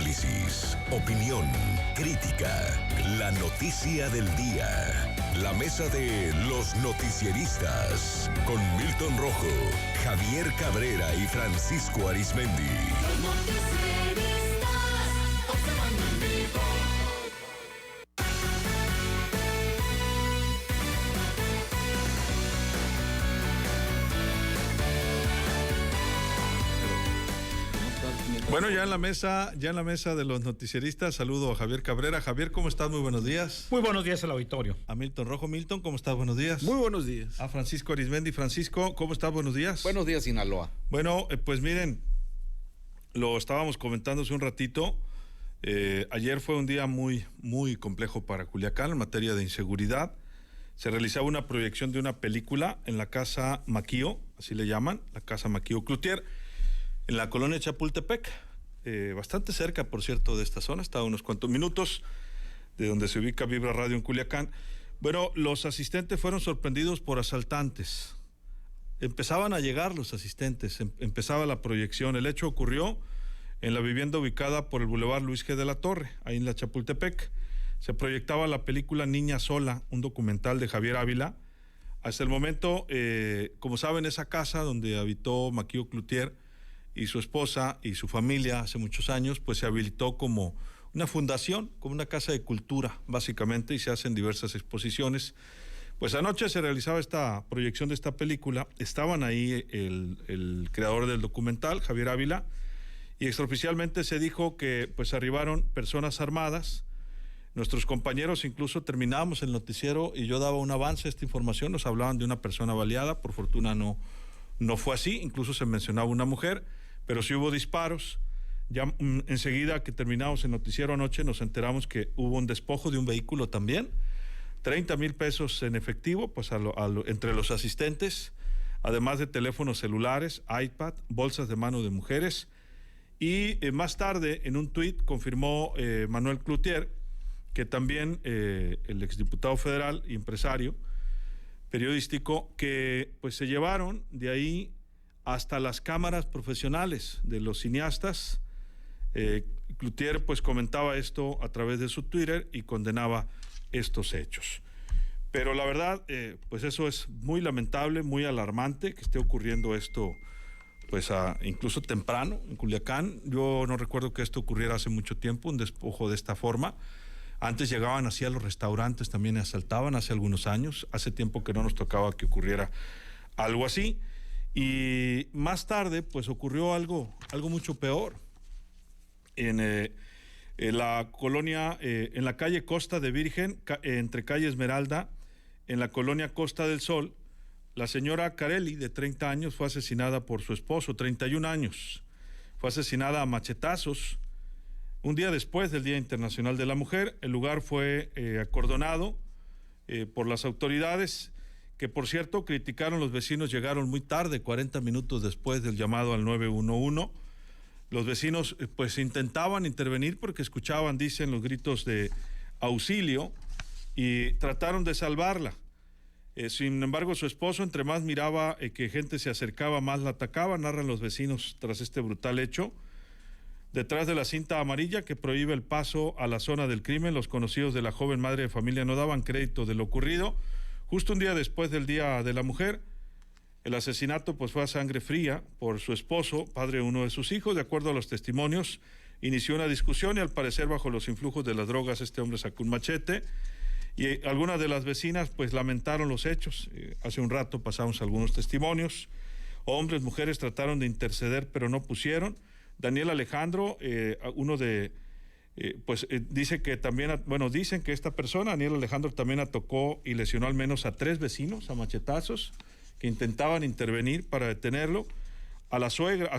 Análisis, opinión, crítica, la noticia del día. La mesa de los noticieristas con Milton Rojo, Javier Cabrera y Francisco Arizmendi. Los noticieristas, observando en vivo. Bueno, ya en la mesa de los noticieristas, saludo a Javier Cabrera. Javier, ¿cómo estás? Muy buenos días. Muy buenos días al auditorio. A Milton Rojo. Milton, ¿cómo estás? Buenos días. Muy buenos días. A Francisco Arizmendi. Francisco, ¿cómo estás? Buenos días. Buenos días, Sinaloa. Bueno, pues miren, lo estábamos comentando hace un ratito. Ayer fue un día muy, muy complejo para Culiacán en materia de inseguridad. Se realizaba una proyección de una película en la Casa Maquío, así le llaman, la Casa Maquío Cloutier, en la colonia Chapultepec, bastante cerca, por cierto, de esta zona, está a unos cuantos minutos de donde se ubica Vibra Radio en Culiacán. Bueno, los asistentes fueron sorprendidos por asaltantes. Empezaban a llegar los asistentes, empezaba la proyección. El hecho ocurrió en la vivienda ubicada por el Boulevard Luis G. de la Torre, ahí en la Chapultepec. Se proyectaba la película Niña Sola, un documental de Javier Ávila. Hasta el momento, como saben, esa casa donde habitó Maquío Cloutier y su esposa y su familia hace muchos años, pues se habilitó como una fundación, como una casa de cultura, básicamente, y se hacen diversas exposiciones. Pues anoche se realizaba esta proyección de esta película, estaban ahí el creador del documental, Javier Ávila, y extraoficialmente se dijo que pues arribaron personas armadas. Nuestros compañeros incluso terminábamos el noticiero y yo daba un avance a esta información, nos hablaban de una persona baleada, por fortuna no fue así, incluso se mencionaba una mujer, pero sí hubo disparos. Ya enseguida que terminamos el noticiero anoche nos enteramos que hubo un despojo de un vehículo también, 30,000 pesos en efectivo, pues entre los asistentes, además de teléfonos celulares, iPad, bolsas de mano de mujeres, y más tarde en un tuit confirmó Manuel Cloutier que también el exdiputado federal y empresario periodístico, que pues se llevaron de ahí hasta las cámaras profesionales de los cineastas. Cloutier pues comentaba esto a través de su Twitter y condenaba estos hechos. Pero la verdad, pues eso es muy lamentable, muy alarmante que esté ocurriendo esto, pues incluso temprano en Culiacán. Yo no recuerdo que esto ocurriera hace mucho tiempo, un despojo de esta forma. Antes llegaban así a los restaurantes, también asaltaban hace algunos años, hace tiempo que no nos tocaba que ocurriera algo así. Y más tarde, pues ocurrió algo mucho peor. En la colonia, en la calle Costa de Virgen, entre calle Esmeralda, en la colonia Costa del Sol, la señora Carelli, de 30 años, fue asesinada por su esposo, 31 años. Fue asesinada a machetazos. Un día después del Día Internacional de la Mujer, el lugar fue acordonado por las autoridades, que por cierto criticaron los vecinos, llegaron muy tarde, 40 minutos después del llamado al 911. Los vecinos pues intentaban intervenir porque escuchaban, dicen, los gritos de auxilio y trataron de salvarla. Sin embargo, su esposo, entre más miraba que gente se acercaba, más la atacaba, narran los vecinos tras este brutal hecho. Detrás de la cinta amarilla que prohíbe el paso a la zona del crimen, los conocidos de la joven madre de familia no daban crédito de lo ocurrido. Justo un día después del Día de la Mujer, el asesinato pues fue a sangre fría por su esposo, padre de uno de sus hijos. De acuerdo a los testimonios, inició una discusión y al parecer bajo los influjos de las drogas este hombre sacó un machete y algunas de las vecinas pues lamentaron los hechos. Hace un rato pasamos algunos testimonios. Hombres, mujeres trataron de interceder pero no pusieron. Daniel Alejandro, dice que también, dicen que esta persona, Daniel Alejandro, también atacó y lesionó al menos a 3 vecinos a machetazos que intentaban intervenir para detenerlo. A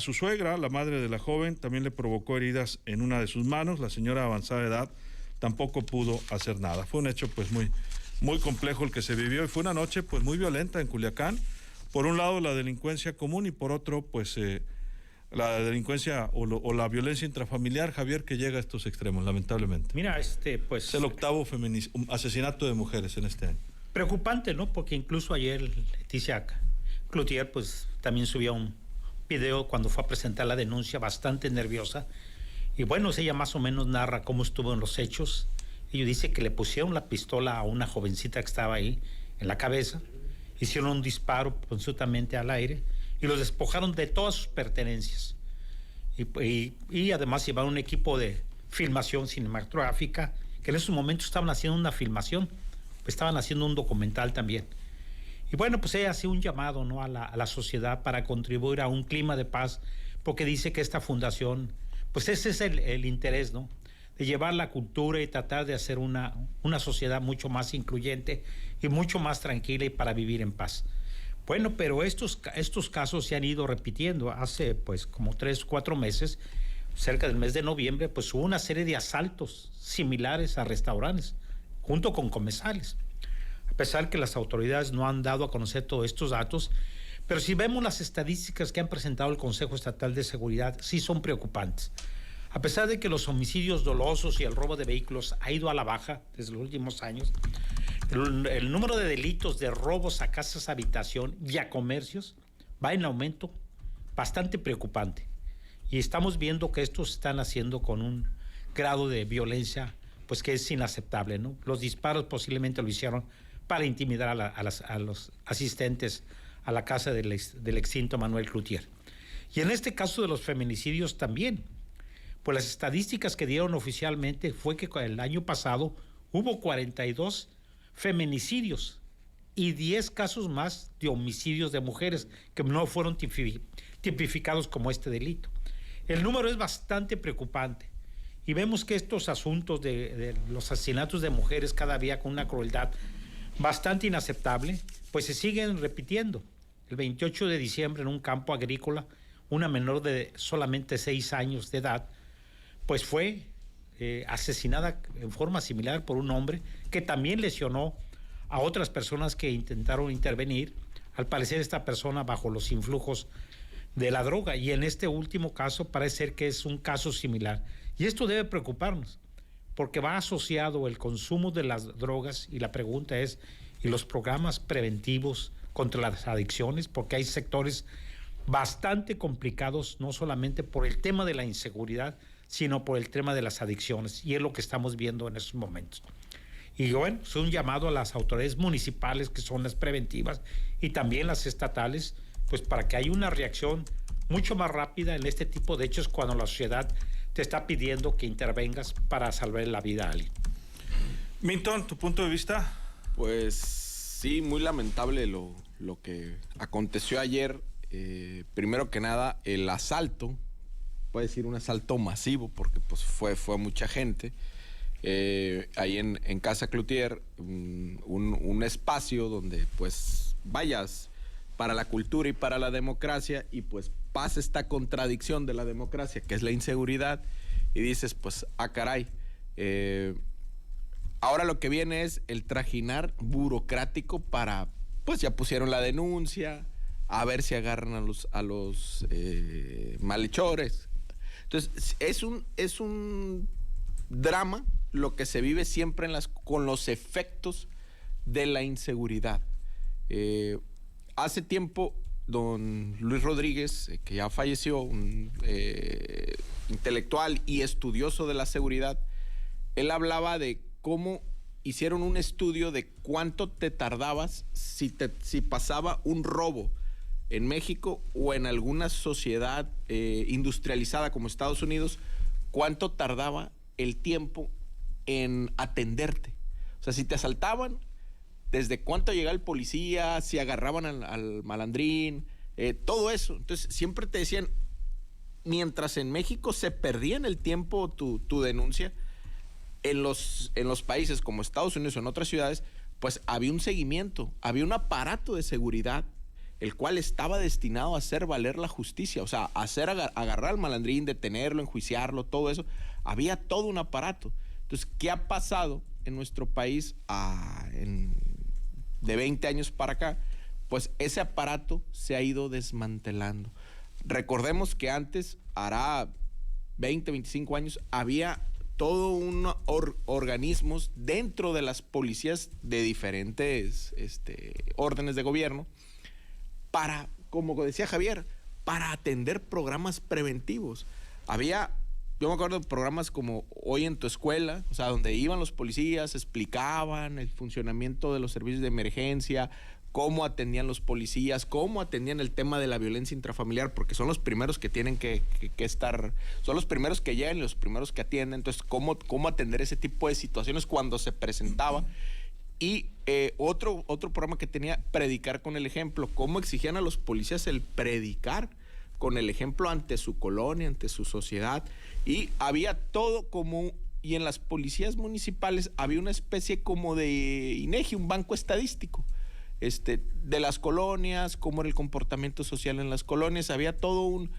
su suegra, la madre de la joven, también le provocó heridas en una de sus manos. La señora de avanzada edad tampoco pudo hacer nada. Fue un hecho pues muy, muy complejo el que se vivió y fue una noche pues muy violenta en Culiacán. Por un lado la delincuencia común y por otro pues la delincuencia o la violencia intrafamiliar, Javier, que llega a estos extremos, lamentablemente. Mira, pues... Es el octavo asesinato de mujeres en este año. Preocupante, ¿no? Porque incluso ayer Leticia Cloutier, pues, también subió un video cuando fue a presentar la denuncia, bastante nerviosa, Y bueno, ella más o menos narra cómo estuvo en los hechos. Ella dice que le pusieron la pistola a una jovencita que estaba ahí en la cabeza, hicieron un disparo absolutamente al aire y los despojaron de todas sus pertenencias. Y además llevaron un equipo de filmación cinematográfica, que en esos momentos estaban haciendo una filmación, estaban haciendo un documental también. Y bueno, pues ella hace un llamado, ¿no?, a la sociedad para contribuir a un clima de paz, porque dice que esta fundación, pues ese es el interés, ¿no?, de llevar la cultura y tratar de hacer una sociedad mucho más incluyente y mucho más tranquila y para vivir en paz. Bueno, pero estos casos se han ido repitiendo. Hace pues como 3 o 4 meses, cerca del mes de noviembre, pues hubo una serie de asaltos similares a restaurantes, junto con comensales. A pesar que las autoridades no han dado a conocer todos estos datos, pero si vemos las estadísticas que han presentado el Consejo Estatal de Seguridad, sí son preocupantes. A pesar de que los homicidios dolosos y el robo de vehículos ha ido a la baja desde los últimos años, el número de delitos de robos a casas, habitación y a comercios va en aumento bastante preocupante. Y estamos viendo que estos se están haciendo con un grado de violencia pues que es inaceptable, ¿no? Los disparos posiblemente lo hicieron para intimidar a los asistentes a la casa del extinto Manuel Cloutier. Y en este caso de los feminicidios también, pues las estadísticas que dieron oficialmente fue que el año pasado hubo 42 feminicidios y 10 casos más de homicidios de mujeres que no fueron tipificados como este delito. El número es bastante preocupante y vemos que estos asuntos de los asesinatos de mujeres cada día con una crueldad bastante inaceptable, pues se siguen repitiendo. El 28 de diciembre en un campo agrícola, una menor de solamente 6 años de edad, pues fue asesinada en forma similar por un hombre que también lesionó a otras personas que intentaron intervenir. Al parecer esta persona bajo los influjos de la droga, y en este último caso parece ser que es un caso similar. Y esto debe preocuparnos, porque va asociado el consumo de las drogas, y la pregunta es, ¿y los programas preventivos contra las adicciones? Porque hay sectores bastante complicados, no solamente por el tema de la inseguridad, sino por el tema de las adicciones, y es lo que estamos viendo en estos momentos. Y bueno, es un llamado a las autoridades municipales, que son las preventivas, y también las estatales, pues para que haya una reacción mucho más rápida en este tipo de hechos cuando la sociedad te está pidiendo que intervengas para salvar la vida a alguien. Milton, ¿tu punto de vista? Pues sí, muy lamentable lo que aconteció ayer. Primero que nada, el asalto, puede decir un asalto masivo, porque pues fue mucha gente. Ahí en Casa Cloutier, un espacio donde pues vayas para la cultura y para la democracia, y pues pasa esta contradicción de la democracia, que es la inseguridad, y dices pues, caray, ahora lo que viene es el trajinar burocrático para, pues ya pusieron la denuncia, a ver si agarran a los malhechores. Entonces, es un drama lo que se vive siempre con los efectos de la inseguridad. Hace tiempo, don Luis Rodríguez, que ya falleció, un intelectual y estudioso de la seguridad, él hablaba de cómo hicieron un estudio de cuánto te tardabas si pasaba un robo en México o en alguna sociedad industrializada como Estados Unidos, cuánto tardaba el tiempo en atenderte. O sea, si te asaltaban, desde cuánto llegaba el policía, si agarraban al malandrín, todo eso. Entonces, siempre te decían, mientras en México se perdía en el tiempo tu denuncia, en los países como Estados Unidos o en otras ciudades, pues había un seguimiento, había un aparato de seguridad, el cual estaba destinado a hacer valer la justicia, o sea, agarrar al malandrín, detenerlo, enjuiciarlo, todo eso. Había todo un aparato. Entonces, ¿qué ha pasado en nuestro país de 20 años para acá? Pues ese aparato se ha ido desmantelando. Recordemos que antes, hará 20, 25 años, había todo un organismos dentro de las policías de diferentes órdenes de gobierno para, como decía Javier, para atender programas preventivos. Había yo me acuerdo de programas como Hoy en tu Escuela, o sea, donde iban los policías, explicaban el funcionamiento de los servicios de emergencia, cómo atendían los policías, cómo atendían el tema de la violencia intrafamiliar, porque son los primeros que tienen que estar, son los primeros que llegan y los primeros que atienden. Entonces, cómo atender ese tipo de situaciones cuando se presentaba. Y otro programa que tenía, Predicar con el Ejemplo, cómo exigían a los policías el predicar con el ejemplo ante su colonia, ante su sociedad. Y había todo como, y en las policías municipales había una especie como de INEGI, un banco estadístico, de las colonias, cómo era el comportamiento social en las colonias. Había todo un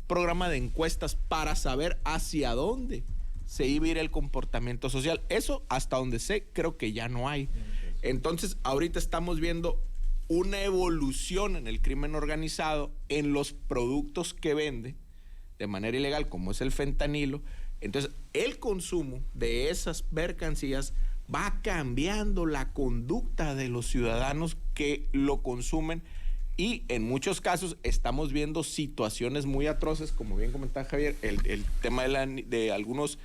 programa de encuestas para saber hacia dónde se iba a ir el comportamiento social. Eso, hasta donde sé, creo que ya no hay. Entonces, ahorita estamos viendo una evolución en el crimen organizado, en los productos que vende de manera ilegal, como es el fentanilo. Entonces, el consumo de esas mercancías va cambiando la conducta de los ciudadanos que lo consumen, y en muchos casos estamos viendo situaciones muy atroces, como bien comentaba Javier, el tema de algunos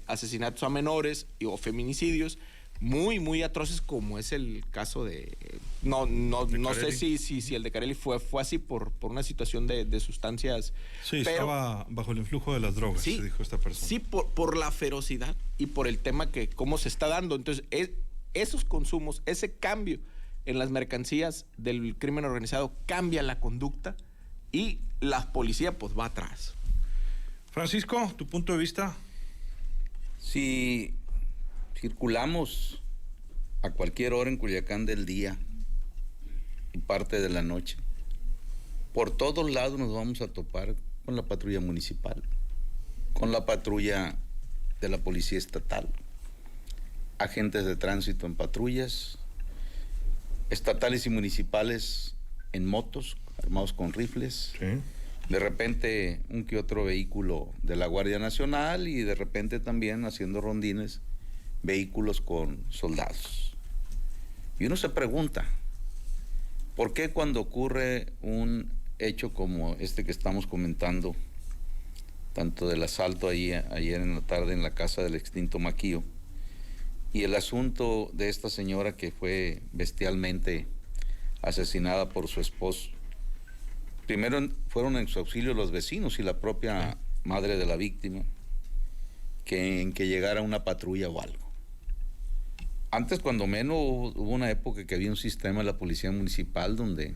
asesinatos a menores o feminicidios muy, muy atroces, como es el caso de... No sé si el de Carelli fue así por una situación de sustancias. Sí, pero estaba bajo el influjo de las drogas, sí, se dijo esta persona. Sí, por la ferocidad y por el tema que cómo se está dando. Entonces, esos consumos, ese cambio en las mercancías del crimen organizado cambia la conducta, y la policía pues va atrás. Francisco, ¿tu punto de vista? Si circulamos a cualquier hora en Culiacán del día y parte de la noche, por todos lados nos vamos a topar con la patrulla municipal, con la patrulla de la policía estatal, agentes de tránsito en patrullas, estatales y municipales en motos, armados con rifles. Sí. De repente un que otro vehículo de la Guardia Nacional, y de repente también haciendo rondines vehículos con soldados. Y uno se pregunta, ¿por qué cuando ocurre un hecho como este que estamos comentando, tanto del asalto ayer en la tarde en la casa del extinto Maquío, y el asunto de esta señora que fue bestialmente asesinada por su esposo? Primero fueron en su auxilio los vecinos y la propia madre de la víctima, en que llegara una patrulla o algo. Antes, cuando menos, hubo una época que había un sistema de la policía municipal donde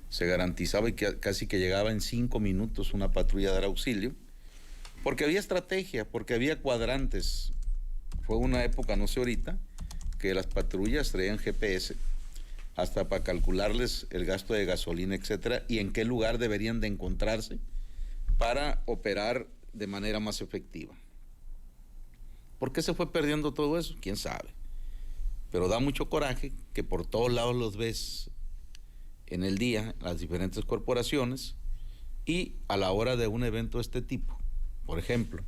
se garantizaba y que casi que llegaba en 5 minutos una patrulla a dar auxilio, porque había estrategia, porque había cuadrantes. Fue una época, no sé ahorita, que las patrullas traían GPS hasta para calcularles el gasto de gasolina, etcétera, y en qué lugar deberían de encontrarse para operar de manera más efectiva. ¿Por qué se fue perdiendo todo eso? ¿Quién sabe? Pero da mucho coraje que por todos lados los ves en el día, las diferentes corporaciones, y a la hora de un evento de este tipo, por ejemplo,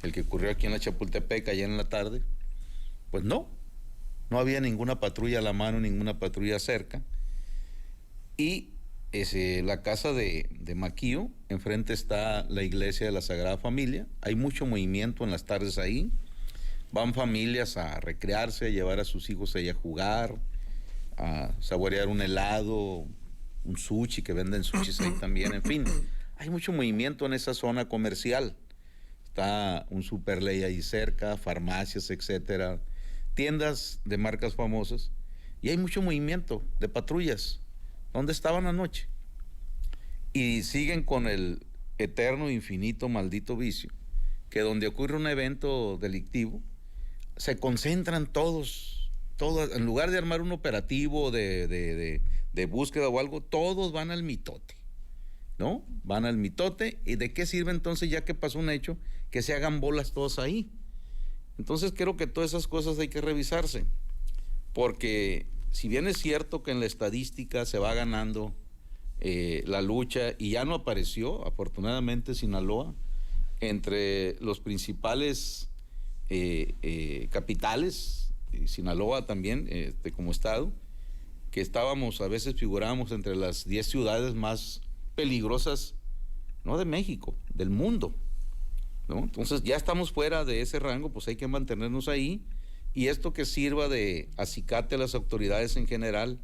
el que ocurrió aquí en la Chapultepec ayer en la tarde, pues no había ninguna patrulla a la mano, ninguna patrulla cerca. Y la casa de Maquío, enfrente está la iglesia de la Sagrada Familia. Hay mucho movimiento en las tardes ahí. Van familias a recrearse, a llevar a sus hijos ahí a jugar, a saborear un helado, un sushi, que venden sushis ahí también. En fin, hay mucho movimiento en esa zona comercial. Está un Superley ahí cerca, farmacias, etcétera, tiendas de marcas famosas, y hay mucho movimiento de patrullas. ¿Dónde estaban anoche? Y siguen con el eterno, infinito, maldito vicio, que donde ocurre un evento delictivo, se concentran todos, en lugar de armar un operativo de búsqueda o algo, todos van al mitote, ¿no? Van al mitote. ¿Y de qué sirve entonces, ya que pasó un hecho, que se hagan bolas todos ahí? Entonces creo que todas esas cosas hay que revisarse, porque si bien es cierto que en la estadística se va ganando la lucha, y ya no apareció, afortunadamente, Sinaloa entre los principales capitales, Sinaloa también como estado, que a veces figurábamos entre las 10 ciudades más peligrosas, no de México, del mundo. ¿no? Entonces ya estamos fuera de ese rango, pues hay que mantenernos ahí, y esto que sirva de acicate a las autoridades en general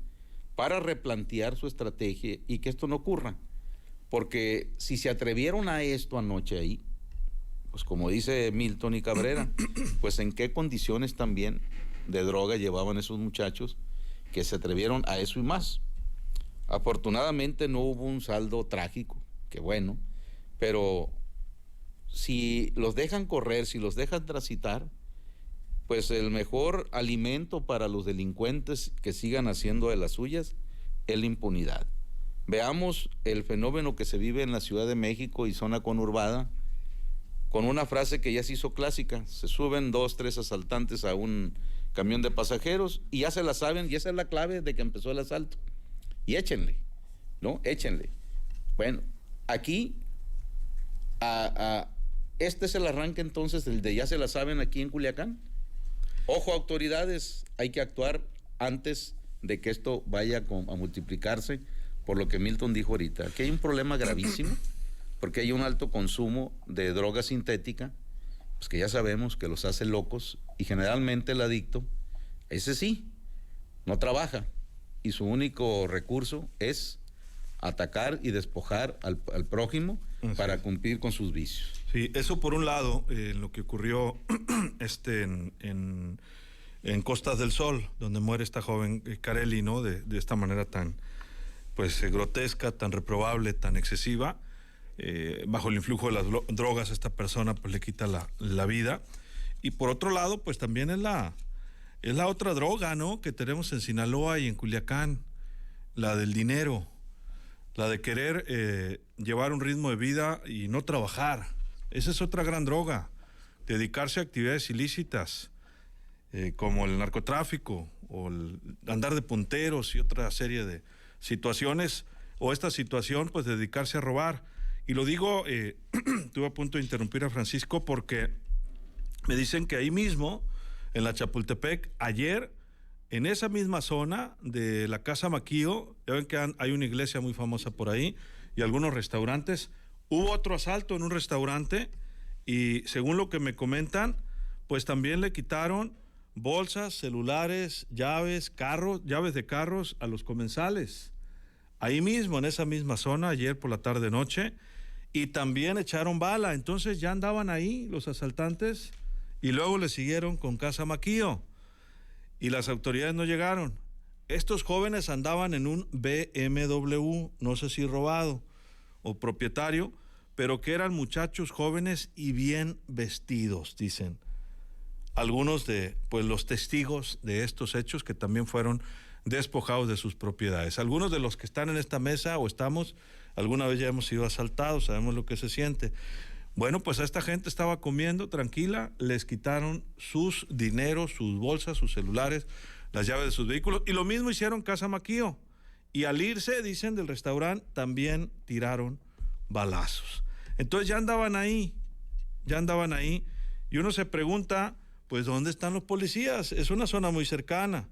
para replantear su estrategia y que esto no ocurra. Porque si se atrevieron a esto anoche ahí, pues como dice Milton y Cabrera, pues en qué condiciones también de droga llevaban esos muchachos que se atrevieron a eso y más. Afortunadamente no hubo un saldo trágico, que bueno, pero si los dejan correr, si los dejan transitar, pues el mejor alimento para los delincuentes que sigan haciendo de las suyas es la impunidad. Veamos el fenómeno que se vive en la Ciudad de México y zona conurbada, con una frase que ya se hizo clásica: se suben 2, 3 asaltantes a un camión de pasajeros y ya se la saben, y esa es la clave de que empezó el asalto. Y échenle, ¿no? Échenle. Bueno, aquí, este es el arranque entonces, el de ya se la saben aquí en Culiacán. Ojo, autoridades, hay que actuar antes de que esto vaya a multiplicarse, por lo que Milton dijo ahorita. Aquí hay un problema gravísimo, porque hay un alto consumo de droga sintética, pues que ya sabemos que los hace locos, y generalmente el adicto, ese sí, no trabaja, y su único recurso es atacar y despojar al prójimo para cumplir con sus vicios. Sí, eso por un lado, lo que ocurrió en Costas del Sol, donde muere esta joven Carelli, ¿no? De esta manera tan grotesca, tan reprobable, tan excesiva. Bajo el influjo de las drogas, esta persona pues le quita la vida. Y por otro lado, pues también es la otra droga, ¿no?, que tenemos en Sinaloa y en Culiacán, la del dinero, la de querer llevar un ritmo de vida y no trabajar. Esa es otra gran droga, dedicarse a actividades ilícitas, como el narcotráfico o el andar de punteros y otra serie de situaciones, o esta situación, pues dedicarse a robar. Y lo digo, estuve a punto de interrumpir a Francisco porque me dicen que ahí mismo, en la Chapultepec, ayer, en esa misma zona de la Casa Maquío, ya ven que hay una iglesia muy famosa por ahí y algunos restaurantes, hubo otro asalto en un restaurante y según lo que me comentan, pues también le quitaron bolsas, celulares, llaves de carros a los comensales. Ahí mismo, en esa misma zona, ayer por la tarde-noche, y también echaron bala. Entonces ya andaban ahí los asaltantes y luego le siguieron con Casa Maquío y las autoridades no llegaron. Estos jóvenes andaban en un BMW, no sé si robado o propietario, pero que eran muchachos jóvenes y bien vestidos, dicen algunos de los testigos de estos hechos, que también fueron despojados de sus propiedades. Algunos de los que están en esta mesa o estamos, alguna vez ya hemos sido asaltados, sabemos lo que se siente. Bueno, pues a esta gente estaba comiendo tranquila, les quitaron sus dineros, sus bolsas, sus celulares, las llaves de sus vehículos, y lo mismo hicieron Casa Maquío. Y al irse, dicen, del restaurante, también tiraron balazos. Entonces ya andaban ahí, y uno se pregunta, pues, ¿dónde están los policías? Es una zona muy cercana.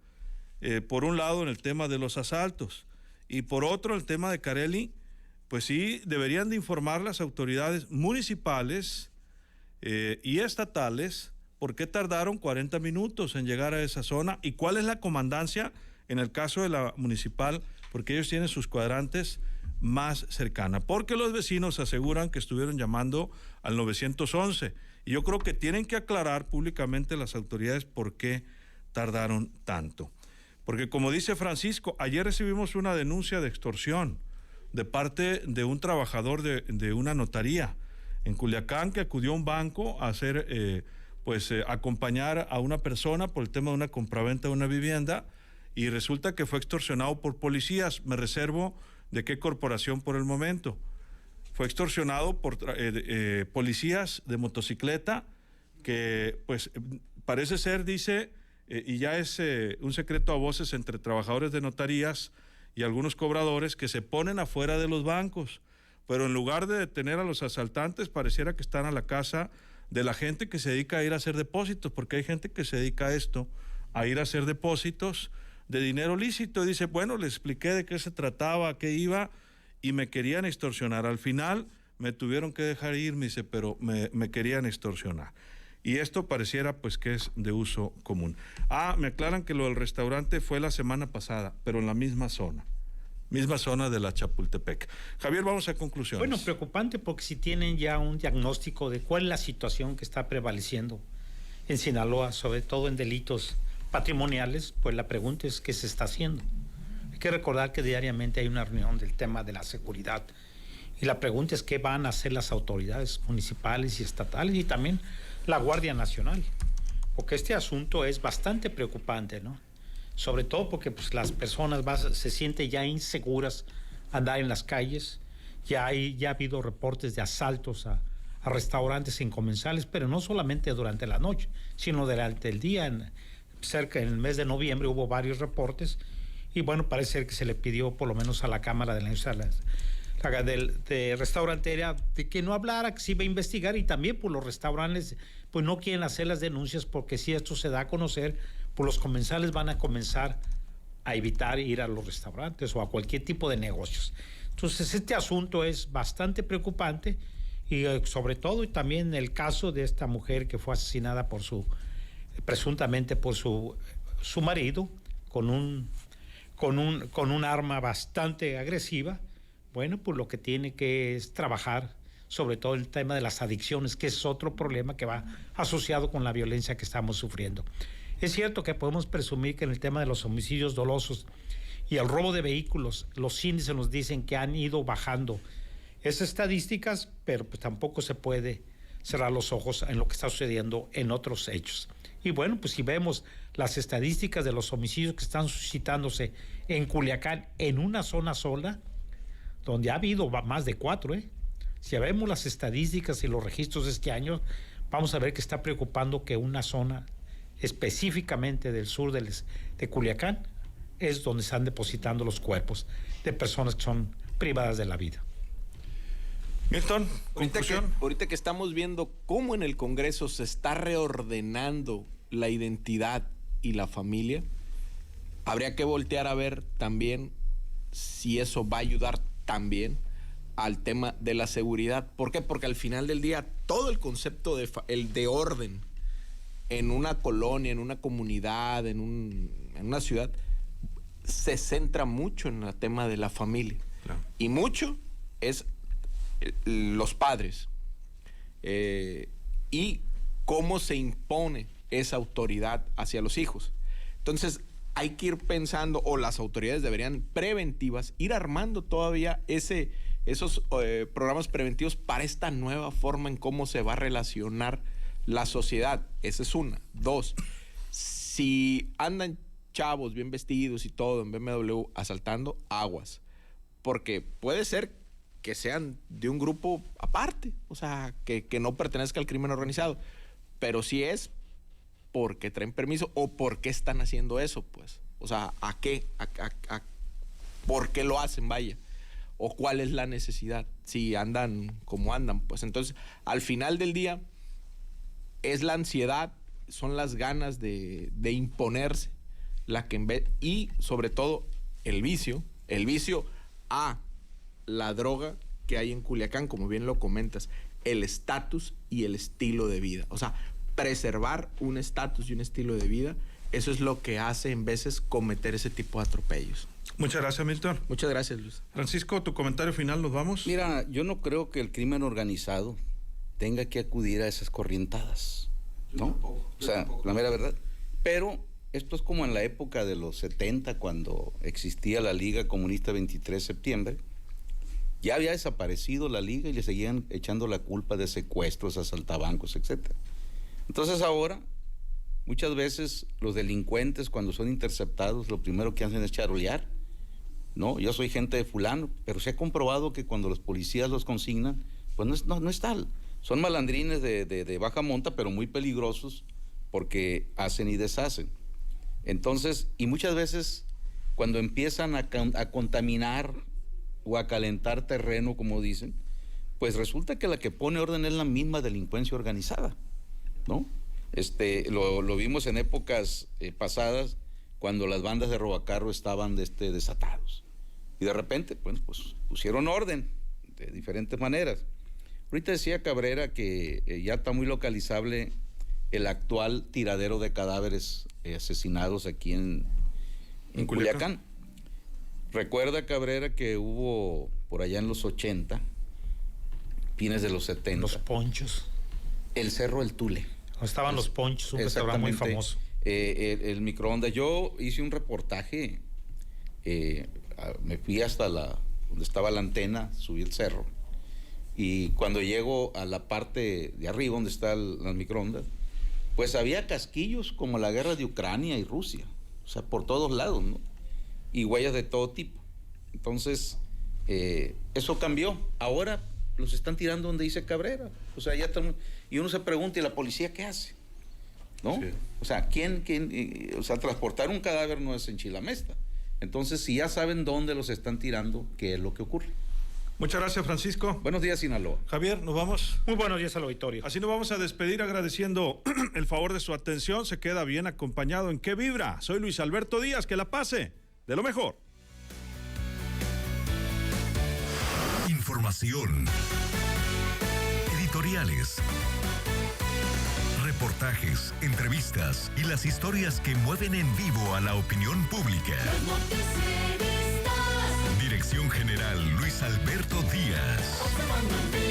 Por un lado, en el tema de los asaltos, y por otro, el tema de Carelli, pues sí, deberían de informar las autoridades municipales y estatales por qué tardaron 40 minutos en llegar a esa zona y cuál es la comandancia en el caso de la municipal, porque ellos tienen sus cuadrantes más cercana, porque los vecinos aseguran que estuvieron llamando al 911, y yo creo que tienen que aclarar públicamente las autoridades por qué tardaron tanto. Porque como dice Francisco, ayer recibimos una denuncia de extorsión de parte de un trabajador de una notaría en Culiacán, que acudió a un banco a hacer, acompañar a una persona por el tema de una compraventa de una vivienda, y resulta que fue extorsionado por policías. Me reservo de qué corporación por el momento. Fue extorsionado por policías de motocicleta que, pues, parece ser, dice, y ya es un secreto a voces entre trabajadores de notarías y algunos cobradores, que se ponen afuera de los bancos, pero en lugar de detener a los asaltantes, pareciera que están a la casa de la gente que se dedica a ir a hacer depósitos, porque hay gente que se dedica a esto, a ir a hacer depósitos de dinero lícito. Dice, bueno, les expliqué de qué se trataba, a qué iba, y me querían extorsionar. Al final me tuvieron que dejar ir, me dice, pero me querían extorsionar. Y esto pareciera pues que es de uso común. Me aclaran que lo del restaurante fue la semana pasada, pero en la misma zona de la Chapultepec. Javier, vamos a conclusiones. Bueno, preocupante porque si tienen ya un diagnóstico de cuál es la situación que está prevaleciendo en Sinaloa, sobre todo en delitos patrimoniales, pues la pregunta es ¿qué se está haciendo? Hay que recordar que diariamente hay una reunión del tema de la seguridad y la pregunta es qué van a hacer las autoridades municipales y estatales y también la Guardia Nacional, porque este asunto es bastante preocupante, ¿no? Sobre todo porque pues, las personas se sienten ya inseguras andar en las calles, ya ha habido reportes de asaltos a restaurantes incomensales, pero no solamente durante la noche, sino durante el día. Cerca en el mes de noviembre hubo varios reportes y bueno, parece ser que se le pidió por lo menos a la Cámara de la Industria de restaurantería de que no hablara, que se iba a investigar y también por los restaurantes pues no quieren hacer las denuncias porque si esto se da a conocer, pues los comensales van a comenzar a evitar ir a los restaurantes o a cualquier tipo de negocios. Entonces este asunto es bastante preocupante y sobre todo y también el caso de esta mujer que fue asesinada presuntamente por su marido con un arma bastante agresiva. Bueno, pues lo que tiene que es trabajar sobre todo el tema de las adicciones, que es otro problema que va asociado con la violencia que estamos sufriendo. Es cierto que podemos presumir que en el tema de los homicidios dolosos y el robo de vehículos, los índices nos dicen que han ido bajando esas estadísticas, pero pues tampoco se puede cerrar los ojos en lo que está sucediendo en otros hechos. Y bueno, pues si vemos las estadísticas de los homicidios que están suscitándose en Culiacán, en una zona sola, donde ha habido más de 4, Si vemos las estadísticas y los registros de este año, vamos a ver que está preocupando que una zona específicamente del sur de Culiacán es donde están depositando los cuerpos de personas que son privadas de la vida. Milton, conclusión. Ahorita que estamos viendo cómo en el Congreso se está reordenando la identidad y la familia, habría que voltear a ver también si eso va a ayudar también al tema de la seguridad. ¿Por qué? Porque al final del día todo el concepto de orden en una colonia, en una comunidad, en una ciudad, se centra mucho en el tema de la familia. Claro. Y mucho es los padres. Y cómo se impone esa autoridad hacia los hijos. Entonces, hay que ir pensando, o las autoridades deberían preventivas, ir armando todavía esos programas preventivos para esta nueva forma en cómo se va a relacionar la sociedad. Esa es una. 2, si andan chavos bien vestidos y todo en BMW asaltando, aguas. Porque puede ser que sean de un grupo aparte, o sea, que no pertenezca al crimen organizado. Pero si es porque traen permiso o por qué están haciendo eso, pues. O sea, ¿a qué? ¿Por qué lo hacen, vaya? ¿O cuál es la necesidad? Si andan como andan, pues. Entonces, al final del día, es la ansiedad, son las ganas de imponerse, la que y sobre todo el vicio a la droga que hay en Culiacán, como bien lo comentas, el estatus y el estilo de vida. O sea, preservar un estatus y un estilo de vida, eso es lo que hace en veces cometer ese tipo de atropellos. Muchas gracias, Milton. Muchas gracias, Luis. Francisco, tu comentario final, ¿nos vamos? Mira, yo no creo que el crimen organizado tenga que acudir a esas corrientadas, ¿no? O sea, la mera verdad. Pero esto es como en la época de los 70, cuando existía la Liga Comunista 23 de septiembre. Ya había desaparecido la liga y le seguían echando la culpa de secuestros, asaltabancos, etc. Entonces ahora, muchas veces los delincuentes cuando son interceptados, lo primero que hacen es charolear, ¿no? Yo soy gente de fulano, pero se ha comprobado que cuando los policías los consignan, pues no es tal. Son malandrines de baja monta, pero muy peligrosos porque hacen y deshacen. Entonces, y muchas veces cuando empiezan a contaminar o a calentar terreno, como dicen, pues resulta que la que pone orden es la misma delincuencia organizada, ¿no? Lo vimos en épocas pasadas, cuando las bandas de robacarro estaban desatados. Y de repente, pues pusieron orden de diferentes maneras. Ahorita decía Cabrera que ya está muy localizable el actual tiradero de cadáveres asesinados aquí en Culiacán. Recuerda, Cabrera, que hubo por allá en los 80, fines de los 70. Los ponchos. El Cerro El Tule. Estaban los ponchos, un restaurante muy famoso. El microondas. Yo hice un reportaje, me fui hasta donde estaba la antena, subí el cerro, y cuando llego a la parte de arriba donde está las microondas, pues había casquillos como la guerra de Ucrania y Rusia, o sea, por todos lados, ¿no? Y huellas de todo tipo. Entonces, eso cambió. Ahora los están tirando donde dice Cabrera. O sea, ya estamos. Y uno se pregunta, ¿y la policía qué hace? ¿No? Sí. O sea, ¿quién? O sea, transportar un cadáver no es en Chilamesta. Entonces, si ya saben dónde los están tirando, ¿qué es lo que ocurre? Muchas gracias, Francisco. Buenos días, Sinaloa. Javier, nos vamos. Muy buenos días al auditorio. Así nos vamos a despedir agradeciendo el favor de su atención. Se queda bien acompañado en ¿Qué Vibra? Soy Luis Alberto Díaz. Que la pase de lo mejor. Información. Editoriales. Reportajes, entrevistas y las historias que mueven en vivo a la opinión pública. Los noticieristas. Dirección General Luis Alberto Díaz. Observando en vivo.